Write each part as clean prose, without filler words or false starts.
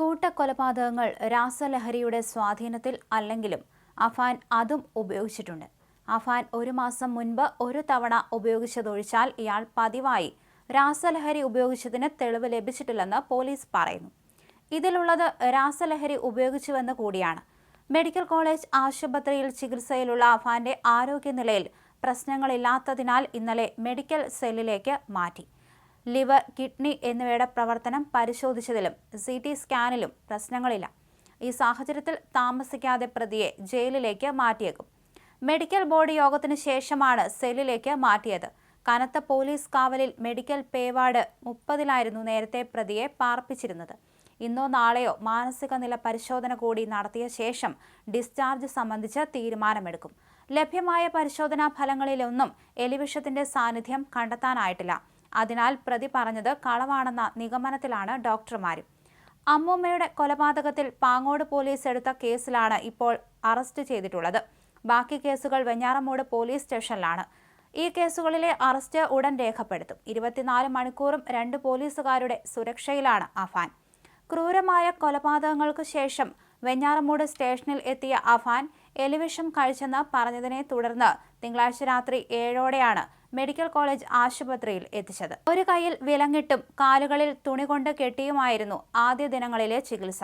കൂട്ടക്കൊലപാതകങ്ങൾ രാസലഹരിയുടെ സ്വാധീനത്തിൽ അല്ലെങ്കിലും അഫാൻ അതും ഉപയോഗിച്ചിട്ടുണ്ട്. അഫാൻ 1 മാസം മുൻപ് ഒരു തവണ ഉപയോഗിച്ചതൊഴിച്ചാൽ ഇയാൾ പതിവായി രാസലഹരി ഉപയോഗിച്ചതിന് തെളിവ് ലഭിച്ചിട്ടില്ലെന്ന് പോലീസ് പറയുന്നു. ഇതിലുള്ളത് രാസലഹരി ഉപയോഗിച്ചുവെന്ന് കൂടിയാണ്. മെഡിക്കൽ കോളേജ് ആശുപത്രിയിൽ ചികിത്സയിലുള്ള അഫാന്റെ ആരോഗ്യനിലയിൽ പ്രശ്നങ്ങളില്ലാത്തതിനാൽ ഇന്നലെ മെഡിക്കൽ സെല്ലിലേക്ക് മാറ്റി. ലിവർ, കിഡ്നി എന്നിവയുടെ പ്രവർത്തനം പരിശോധിച്ചതിലും CT സ്കാനിലും പ്രശ്നങ്ങളില്ല. ഈ സാഹചര്യത്തിൽ താമസിക്കാതെ പ്രതിയെ ജയിലിലേക്ക് മാറ്റിയേക്കും. മെഡിക്കൽ ബോർഡ് യോഗത്തിന് ശേഷമാണ് സെല്ലിലേക്ക് മാറ്റിയത്. കനത്ത പോലീസ് കാവലിൽ മെഡിക്കൽ പേവാർഡ് 30-ലായിരുന്നു നേരത്തെ പ്രതിയെ പാർപ്പിച്ചിരുന്നത്. ഇന്നോ നാളെയോ മാനസിക നില പരിശോധന കൂടി നടത്തിയ ശേഷം ഡിസ്ചാർജ് സംബന്ധിച്ച് തീരുമാനമെടുക്കും. ലഭ്യമായ പരിശോധനാ ഫലങ്ങളിലൊന്നും എലിവിഷത്തിന്റെ സാന്നിധ്യം കണ്ടെത്താനായിട്ടില്ല. അതിനാൽ പ്രതി പറഞ്ഞത് കളവാണെന്ന നിഗമനത്തിലാണ് ഡോക്ടർമാരും. അമ്മൂമ്മയുടെ കൊലപാതകത്തിൽ പാങ്ങോട് പോലീസ് എടുത്ത കേസിലാണ് ഇപ്പോൾ അറസ്റ്റ് ചെയ്തിട്ടുള്ളത്. ബാക്കി കേസുകൾ വെഞ്ഞാറമൂട് പോലീസ് സ്റ്റേഷനിലാണ്. ഈ കേസുകളിലെ അറസ്റ്റ് ഉടൻ രേഖപ്പെടുത്തും. 24 മണിക്കൂറും 2 പോലീസുകാരുടെ സുരക്ഷയിലാണ് അഫാൻ. ക്രൂരമായ കൊലപാതകങ്ങൾക്ക് ശേഷം വെഞ്ഞാറമൂട് സ്റ്റേഷനിൽ എത്തിയ അഫാൻ എലിവിഷം കഴിച്ചെന്ന് പറഞ്ഞതിനെ തുടർന്ന് തിങ്കളാഴ്ച രാത്രി 7-ഓടെയാണ് മെഡിക്കൽ കോളേജ് ആശുപത്രിയിൽ എത്തിച്ചത്. ഒരു കൈയിൽ വിലങ്ങിട്ടും കാലുകളിൽ തുണി കൊണ്ട് കെട്ടിയുമായിരുന്നു ആദ്യ ദിനങ്ങളിലെ ചികിത്സ.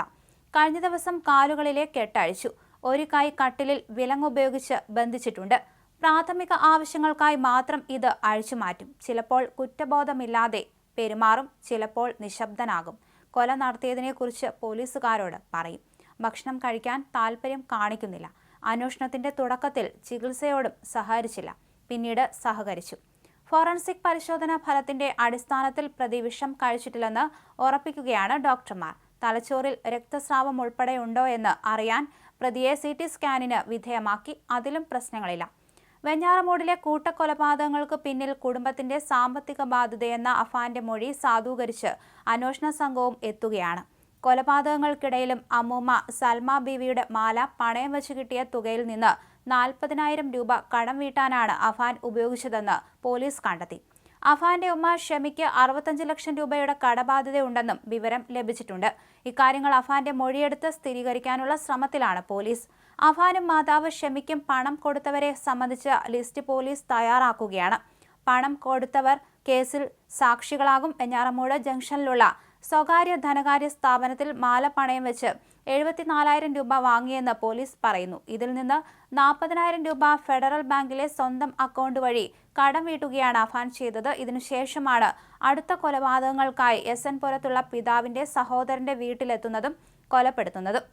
കഴിഞ്ഞ ദിവസം കാലുകളിലെ കെട്ടഴിച്ചു. ഒരു കൈ കട്ടിലിൽ വിലങ്ങുപയോഗിച്ച് ബന്ധിച്ചിട്ടുണ്ട്. പ്രാഥമിക ആവശ്യങ്ങൾക്കായി മാത്രം ഇത് അഴിച്ചുമാറ്റും. ചിലപ്പോൾ കുറ്റബോധമില്ലാതെ പെരുമാറും, ചിലപ്പോൾ നിശബ്ദനാകും. കൊല നടത്തിയതിനെക്കുറിച്ച് പോലീസുകാരോട് പറയും. ഭക്ഷണം കഴിക്കാൻ താല്പര്യം കാണിക്കുന്നില്ല. അന്വേഷണത്തിന്റെ തുടക്കത്തിൽ ചികിത്സയോടും സഹകരിച്ചില്ല, പിന്നീട് സഹകരിച്ചു. ഫോറൻസിക് പരിശോധനാ ഫലത്തിന്റെ അടിസ്ഥാനത്തിൽ പ്രതി വിഷം കഴിച്ചിട്ടില്ലെന്ന് ഉറപ്പിക്കുകയാണ് ഡോക്ടർമാർ. തലച്ചോറിൽ രക്തസ്രാവം ഉൾപ്പെടെയുണ്ടോ എന്ന് അറിയാൻ പ്രതിയെ CT സ്കാനിന് വിധേയമാക്കി. അതിലും പ്രശ്നങ്ങളില്ല. വെഞ്ഞാറമൂടിലെ കൂട്ടക്കൊലപാതകങ്ങൾക്ക് പിന്നിൽ കുടുംബത്തിന്റെ സാമ്പത്തിക ബാധ്യതയെന്ന അഫാന്റെ മൊഴി സാധൂകരിച്ച് അന്വേഷണ സംഘവും എത്തുകയാണ്. കൊലപാതകങ്ങൾക്കിടയിലും അമ്മൂമ്മ സൽമ ബീവിയുടെ മാല പണയം വെച്ച് കിട്ടിയ തുകയിൽ നിന്ന് 40,000 രൂപ കടം വീട്ടാനാണ് അഫാൻ ഉപയോഗിച്ചതെന്ന് പോലീസ് കണ്ടെത്തി. അഫാന്റെ ഉമ്മ ഷമിക്ക് 65 ലക്ഷം രൂപയുടെ കടബാധ്യതയുണ്ടെന്നും വിവരം ലഭിച്ചിട്ടുണ്ട്. ഇക്കാര്യങ്ങൾ അഫാന്റെ മൊഴിയെടുത്ത് സ്ഥിരീകരിക്കാനുള്ള ശ്രമത്തിലാണ് പോലീസ്. അഫാനും മാതാവ് ഷമിക്കും പണം കൊടുത്തവരെ സംബന്ധിച്ച് ലിസ്റ്റ് പോലീസ് തയ്യാറാക്കുകയാണ്. പണം കൊടുത്തവർ കേസിൽ സാക്ഷികളാകും. വെഞ്ഞാറമൂട് ജംഗ്ഷനിലുള്ള സ്വകാര്യ ധനകാര്യ സ്ഥാപനത്തിൽ മാല പണയം വെച്ച് 74,000 രൂപ വാങ്ങിയെന്ന് പോലീസ് പറയുന്നു. ഇതിൽ നിന്ന് 40,000 രൂപ ഫെഡറൽ ബാങ്കിലെ സ്വന്തം അക്കൗണ്ട് വഴി കടം വീട്ടുകയാണ് അഫാൻ ചെയ്തത്. ഇതിനുശേഷമാണ് അടുത്ത കൊലപാതകങ്ങൾക്കായി SN പുരത്തുള്ള പിതാവിന്റെ സഹോദരന്റെ വീട്ടിലെത്തുന്നതും കൊലപ്പെടുത്തുന്നതും.